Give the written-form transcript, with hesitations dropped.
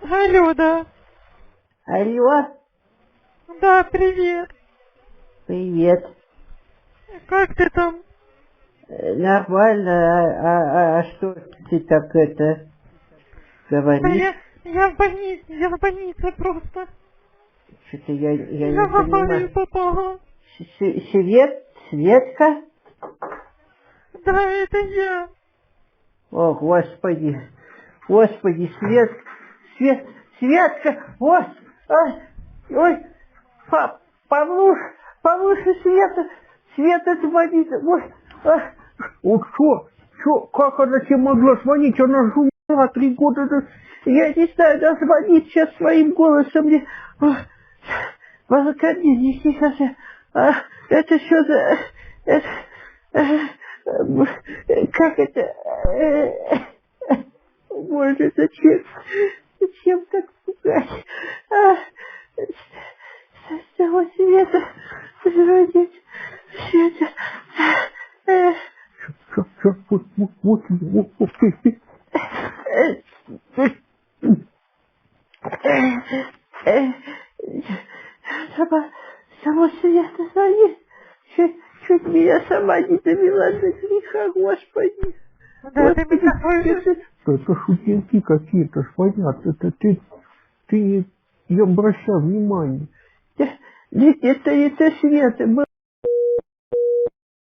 Алло, да. Алло, Да, привет. привет. Как ты там? Нормально, а что ты так это Да говоришь? я в больнице просто. Что-то я Я не в аварию понимаю. попала. Светка? Да, это я. О, Господи, Господи, Светка, ой, ой, Павлуша, Света звонит, ой, как она тебе могла звонить, она же умерла 3 года, я не знаю, она звонит сейчас своим голосом мне, Волокордин, сейчас, это что за, как это, Боже, зачем так пугать? С того света звонить, Света. Само света звонит. Чуть меня сама не довела до греха, Господи. Да, ты Господи, меня слышишь? это шутинки какие-то, ж понятно. Это ты не обращай внимания. Это Света.